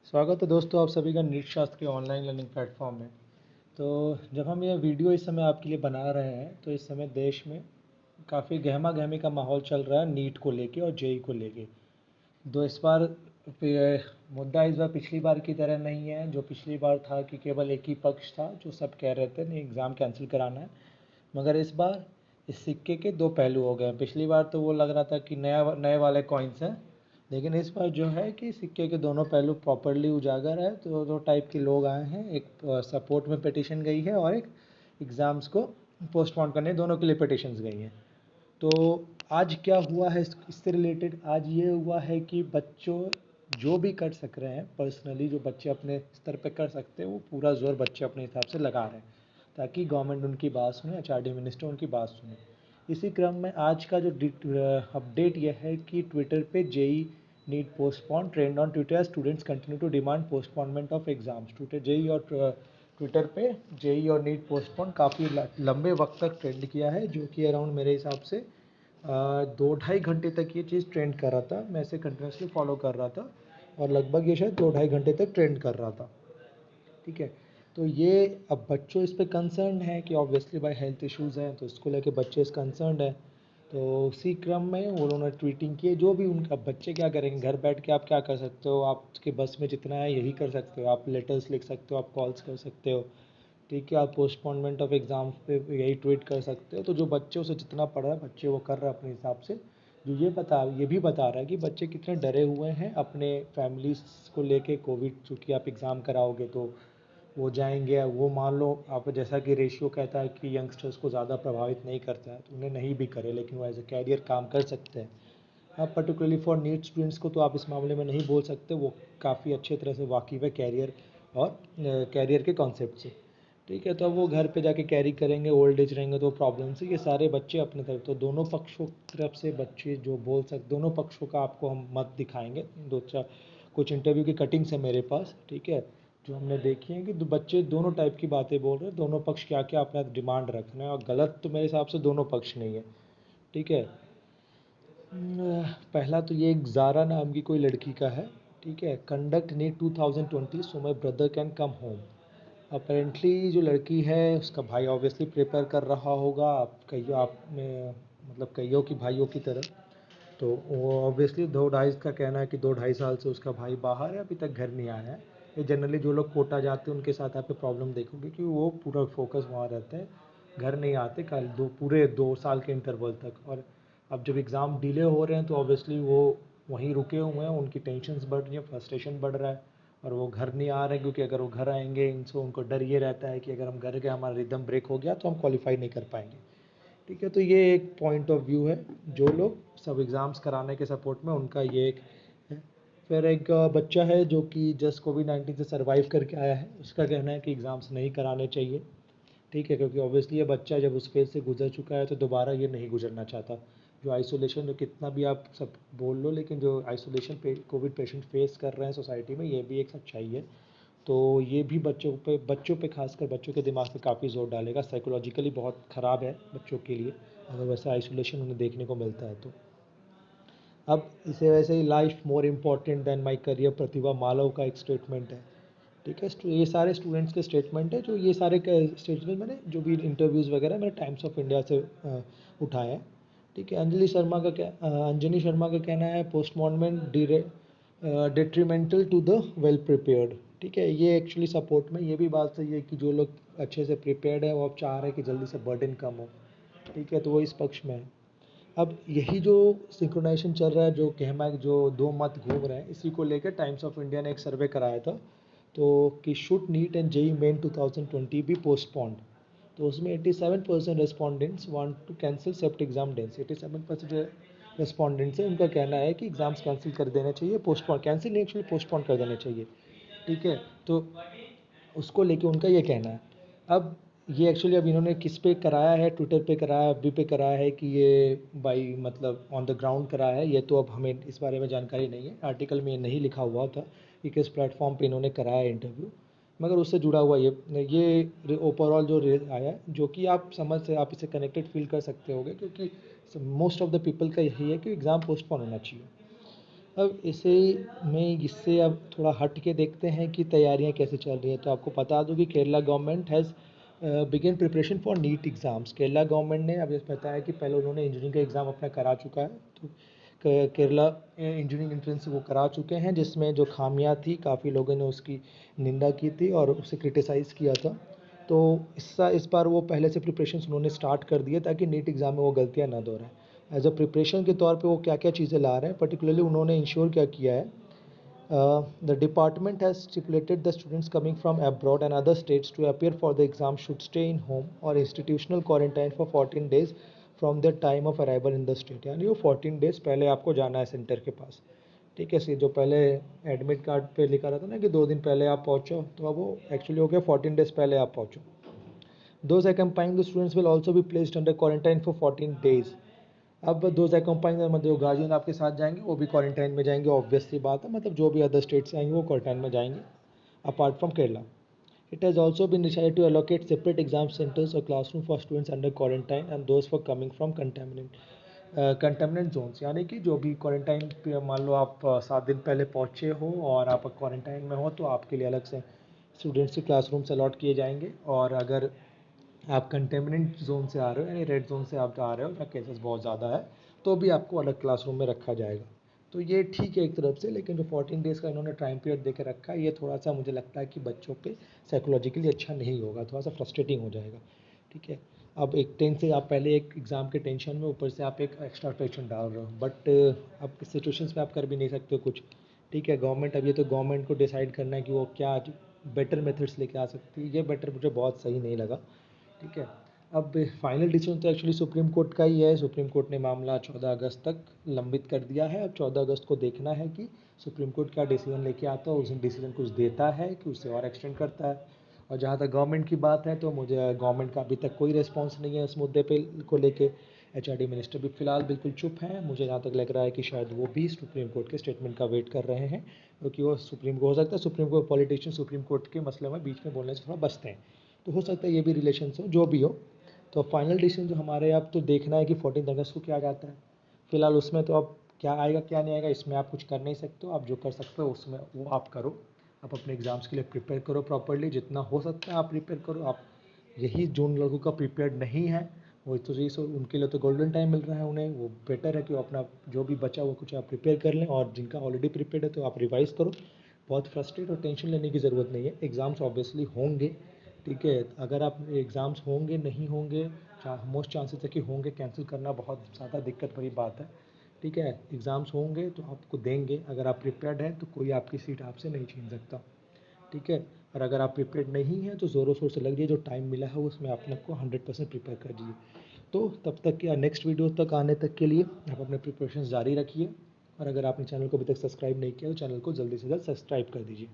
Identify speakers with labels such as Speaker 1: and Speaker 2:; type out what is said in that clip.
Speaker 1: स्वागत है दोस्तों आप सभी का नीट शास्त्र के ऑनलाइन लर्निंग प्लेटफॉर्म में। तो जब हम यह वीडियो इस समय आपके लिए बना रहे हैं तो इस समय देश में काफ़ी गहमा गहमी का माहौल चल रहा है नीट को लेके और जेई को लेके। दो इस बार मुद्दा इस बार पिछली बार की तरह नहीं है। जो पिछली बार था कि केवल एक ही पक्ष था जो सब कह रहे थे नहीं एग्ज़ाम कैंसिल कराना है, मगर इस बार इस सिक्के के दो पहलू हो गए। पिछली बार तो वो लग रहा था कि नए वाले कॉइन्स हैं, लेकिन इस बार जो है कि सिक्के के दोनों पहलू प्रॉपरली उजागर है। तो दो टाइप के लोग आए हैं, एक सपोर्ट में पिटिशन गई है और एक एग्ज़ाम्स को पोस्टपोन करने, दोनों के लिए पिटिशंस गई हैं। तो आज क्या हुआ है इससे रिलेटेड, आज ये हुआ है कि बच्चों जो भी कर सक रहे हैं पर्सनली, जो बच्चे अपने स्तर पे कर सकते हैं वो पूरा जोर बच्चे अपने हिसाब से लगा रहे हैं ताकि गवर्नमेंट उनकी बात सुने, एचआरडी मिनिस्टर उनकी बात सुने। इसी क्रम में आज का जो अपडेट यह है कि ट्विटर पे JEE NEET postpone trend on Twitter, students continue to demand postponement of exams. Twitter JEE और ट्विटर पे जेई और नीट पोस्टपोन काफ़ी लंबे वक्त तक ट्रेंड किया है, जो कि अराउंड मेरे हिसाब से 2-2.5 घंटे तक ये चीज़ ट्रेंड कर रहा था। मैं इसे कंटिन्यूसली फॉलो कर रहा था और लगभग ये शायद 2-2.5 घंटे तक ट्रेंड कर रहा था। ठीक है, तो ये अब बच्चों इस पे कंसर्न है कि ऑब्वियसली भाई हेल्थ इश्यूज़ हैं, तो इसको लेके बच्चे इस कंसर्न है। तो उसी क्रम में उन्होंने ट्वीटिंग की, जो भी उनका बच्चे क्या करेंगे, घर बैठ के आप क्या कर सकते हो, आपके बस में जितना है यही कर सकते हो। आप लेटर्स लिख सकते हो, आप कॉल्स कर सकते हो, ठीक है, आप पोस्टपोनमेंट ऑफ एग्ज़ाम पे यही ट्वीट कर सकते हो। तो जो बच्चों से जितना पढ़ रहा है बच्चे वो कर रहे हैं अपने हिसाब से। जो ये भी बता रहा है कि बच्चे कितने डरे हुए हैं अपने फैमिलीज़ को लेके। कोविड चूँकि आप एग्ज़ाम कराओगे तो वो जाएंगे, वो मान लो आप जैसा कि रेशियो कहता है कि यंगस्टर्स को ज़्यादा प्रभावित नहीं करता है, तो उन्हें नहीं भी करे लेकिन वो एज ए कैरियर काम कर सकते हैं। हाँ, पर्टिकुलरली फॉर नीट स्टूडेंट्स को तो आप इस मामले में नहीं बोल सकते, वो काफ़ी अच्छे तरह से वाकिफ़ है कैरियर और कैरियर के कॉन्सेप्ट से। ठीक है, तो अब वो घर पे जाके कैरी करेंगे, ओल्ड एज रहेंगे तो प्रॉब्लम से ये सारे बच्चे अपने तरफ, तो दोनों पक्षों की तरफ से बच्चे जो बोल सकते, दोनों पक्षों का आपको हम मत दिखाएंगे। दो चार कुछ इंटरव्यू की कटिंग्स है मेरे पास, ठीक है, जो हमने देखी है कि बच्चे दोनों टाइप की बातें बोल रहे हैं, दोनों पक्ष क्या क्या अपना डिमांड रख रहे हैं, और गलत तो मेरे हिसाब से दोनों पक्ष नहीं है। ठीक है, पहला तो ये एक ज़ारा नाम की कोई लड़की का है, ठीक है, conduct NEET 2020 so my brother can come home. Apparently जो लड़की है उसका भाई ऑब्वियसली प्रिपेयर कर रहा होगा, आप कहियो आप में मतलब कईयों की भाइयों की तरह। तो वो ऑब्वियसली 2-2.5 का कहना है कि 2-2.5 साल से उसका भाई बाहर है, अभी तक घर नहीं आया है। ये जनरली जो लोग कोटा जाते हैं उनके साथ आप प्रॉब्लम देखोगे कि वो पूरा फोकस वहाँ रहता है, घर नहीं आते कल पूरे 2 साल के इंटरवल तक। और अब जब एग्ज़ाम डिले हो रहे हैं तो ऑब्वियसली वो वहीं रुके हुए हैं, उनकी टेंशन्स बढ़ रही हैं, फ्रस्ट्रेशन बढ़ रहा है, और वो घर नहीं आ रहे हैं क्योंकि अगर वो घर आएंगे इनसे उनको डर ये रहता है कि अगर हम घर गए हमारा रिदम ब्रेक हो गया तो हम क्वालिफाई नहीं कर पाएंगे। ठीक है, तो ये एक पॉइंट ऑफ व्यू है, जो लोग सब एग्ज़ाम्स कराने के सपोर्ट में उनका ये एक है। फिर एक बच्चा है जो कि जस्ट कोविड-19 से सर्वाइव करके आया है, उसका कहना है कि एग्ज़ाम्स नहीं कराने चाहिए। ठीक है, क्योंकि ऑब्वियसली ये बच्चा जब उस फेज़ से गुजर चुका है तो दोबारा ये नहीं गुजरना चाहता। जो आइसोलेशन, जो कितना भी आप सब बोल लो, लेकिन जो आइसोलेशन पे कोविड पेशेंट फेस कर रहे हैं सोसाइटी में, ये भी एक सच्चाई है। तो ये भी बच्चों पे खासकर बच्चों के दिमाग पे काफ़ी ज़ोर डालेगा, साइकोलॉजिकली बहुत ख़राब है बच्चों के लिए अगर वैसा आइसोलेशन उन्हें देखने को मिलता है तो। अब इसे वैसे ही life more important than my career, Pratibha Malav का एक स्टेटमेंट है। ठीक है, ये सारे स्टूडेंट्स के स्टेटमेंट है, जो ये सारे स्टेटमेंट मैंने जो भी इंटरव्यूज़ वगैरह मैंने टाइम्स ऑफ इंडिया से उठाए हैं। ठीक है, अंजनी शर्मा का कहना है postponement detrimental to the well prepared. ठीक है, ये एक्चुअली सपोर्ट में ये भी बात सही है कि जो लोग अच्छे से प्रिपेयर्ड है वो अब चाह रहे हैं कि जल्दी से बर्डन कम हो। ठीक है, तो वो इस पक्ष में है। अब यही जो सिंक्रोनाइजेशन चल रहा है, जो कहमा जो दो मत घूम रहे हैं, इसी को लेकर टाइम्स ऑफ इंडिया ने एक सर्वे कराया था, तो कि should NEET and JEE main 2020 be postponed. तो उसमें 87% respondents want to cancel Sept exam dates. 87% respondents से उनका कहना है कि एग्ज़ाम्स कैंसिल कर देने चाहिए, पोस्टपोन कैंसिल नहीं एक्चुअली पोस्टपोन कर देने चाहिए। ठीक है, तो उसको लेके उनका ये कहना है। अब ये एक्चुअली अब इन्होंने किस पे कराया है, ट्विटर पे कराया, एफबी पे कराया है कि ये बाई मतलब ऑन द ग्राउंड कराया है, ये तो अब हमें इस बारे में जानकारी नहीं है। आर्टिकल में ये नहीं लिखा हुआ था कि किस प्लेटफॉर्म पे इन्होंने कराया है इंटरव्यू, मगर उससे जुड़ा हुआ ये ओवरऑल जो आया है, जो कि आप समझ से आप इसे कनेक्टेड फील कर सकते होगे, क्योंकि मोस्ट ऑफ द पीपल का यही है कि एग्ज़ाम पोस्टपोन होना चाहिए। अब इसे में इससे अब थोड़ा हट के देखते हैं कि तैयारियां कैसे चल रही हैं। तो आपको बता दूं कि Kerala government has begin preparation for NEET exams. Kerala government ने अब जैसे बताया कि पहले उन्होंने इंजीनियरिंग का एग्ज़ाम अपना करा चुका है। तो केरला इंजीनियरिंग एंट्रेंस वो करा चुके हैं, जिसमें जो खामियां थी काफ़ी लोगों ने उसकी निंदा की थी और उसे क्रिटिसाइज़ किया था। तो इस बार वो पहले से प्रिपरेशंस उन्होंने स्टार्ट कर दिए ताकि नीट एग्ज़ाम में वो गलतियां ना दोहराएं। एज अ प्रिपरेशन के तौर पे वो क्या क्या चीज़ें ला रहे हैं, पर्टिकुलरली उन्होंने इंश्योर क्या किया है। The department has stipulated the students coming from abroad and other states to appear for the exam should stay in home or institutional quarantine for 14 days from their time of arrival in the state। यानी वो 14 days पहले आपको जाना है centre के पास। ठीक है, जो पहले एडमिट कार्ड पे लिखा रहता ना कि 2 दिन पहले आप पहुँचो, तो अब वो एक्चुअली हो गया 14 डेज पहले आप पहुँचो। Those accompanying the students will also be placed under quarantine for 14 days। अब दोज एक्म्पाइंग मतलब जो गार्जियन आपके साथ जाएंगे वो भी क्वारंटाइन में जाएंगे, ऑब्वियस सी बात है, मतलब जो भी अदर स्टेट से आएंगे वो क्वारंटाइन में जाएंगे apart from Kerala. It has also been decided to allocate separate exam centres और classroom for students under quarantine and those for coming from contaminant zones. यानी कि जो भी क्वारंटाइन पे मान लो आप 7 दिन पहले पहुँचे हो और आप क्वारंटाइन में हो, तो आपके लिए अलग से स्टूडेंट्स के क्लासरूम्स अलॉट किए जाएंगे। और अगर आप कंटेमिनेंट जोन से आ रहे हो यानी रेड जोन से आप आ रहे हो या केसेस बहुत ज़्यादा है, तो भी आपको अलग क्लासरूम में रखा जाएगा। तो ये ठीक है एक तरफ से, लेकिन जो 14 डेज़ का इन्होंने टाइम पीरियड दे के रखा है, ये थोड़ा सा मुझे लगता है कि बच्चों पे साइकोलॉजिकली अच्छा नहीं होगा, थोड़ा सा फ्रस्ट्रेटिंग हो जाएगा। ठीक है, अब एक टेंशन आप पहले एक एग्ज़ाम के टेंशन में ऊपर से आप एक एक्स्ट्रा टेंशन डाल रहे हो, बट अब इस सिचुएशंस में आप कर भी नहीं सकते हो कुछ। ठीक है, गवर्नमेंट अब ये तो गवर्नमेंट को डिसाइड करना है कि वो क्या बेटर मेथड्स लेके आ सकती है। ये बेटर मुझे बहुत सही नहीं लगा। ठीक है, अब फाइनल डिसीजन तो एक्चुअली सुप्रीम कोर्ट का ही है। सुप्रीम कोर्ट ने मामला 14 अगस्त तक लंबित कर दिया है। अब 14 अगस्त को देखना है कि सुप्रीम कोर्ट क्या डिसीजन लेके आता है, उस दिन डिसीजन कुछ देता है कि उससे और एक्सटेंड करता है। और जहाँ तक गवर्नमेंट की बात है, तो मुझे गवर्नमेंट का अभी तक कोई रिस्पॉन्स नहीं है इस मुद्दे पे को लेके। एचआरडी मिनिस्टर भी फिलहाल बिल्कुल चुप हैं। मुझे जहाँ तक लग रहा है कि शायद वो भी सुप्रीम कोर्ट के स्टेटमेंट का वेट कर रहे हैं, क्योंकि वो सुप्रीम को हो सकता है supreme court politician supreme court के मसले में बीच में बोलने से थोड़ा बचते हैं, तो हो सकता है ये भी रिलेशन हो, जो भी हो। तो फाइनल डिसीजन जो हमारे अब तो देखना है कि 14 अगस्त को क्या जाता है। फिलहाल उसमें तो अब क्या आएगा क्या नहीं आएगा इसमें आप कुछ कर नहीं सकते हो। आप जो कर सकते हो उसमें वो आप करो। आप अपने एग्ज़ाम्स के लिए प्रिपेयर करो प्रॉपरली, जितना हो सकता है आप प्रिपेयर करो। आप यही जो लोगों का प्रिपेयर्ड नहीं है, वो तो जी सो उनके लिए तो गोल्डन टाइम मिल रहा है उन्हें। वो बेटर है कि वो अपना जो भी बचा हुआ कुछ आप प्रिपेयर कर लें, और जिनका ऑलरेडी प्रिपेयर्ड है तो आप रिवाइज़ करो। बहुत फ्रस्ट्रेट और टेंशन लेने की ज़रूरत नहीं है, एग्ज़ाम्स ऑब्वियसली होंगे। ठीक है, अगर आप एग्ज़ाम्स होंगे नहीं होंगे, मोस्ट चांसेस है कि होंगे, कैंसिल करना बहुत ज़्यादा दिक्कत भरी बात है। ठीक है, एग्ज़ाम्स होंगे तो आपको देंगे, अगर आप प्रिपेयर्ड हैं तो कोई आपकी सीट आपसे नहीं छीन सकता। ठीक है, और अगर आप प्रिपेयर्ड नहीं हैं तो ज़ोरों शोर से लग जाइए, जो टाइम मिला है उसमें अपने को 100% प्रिपेयर कर दीजिए। तो तब तक या नेक्स्ट वीडियो तक आने तक के लिए आप अपने प्रिपरेशन जारी रखिए। और अगर आपने चैनल को अभी तक सब्सक्राइब नहीं किया तो चैनल को जल्दी से जल्द सब्सक्राइब कर दीजिए।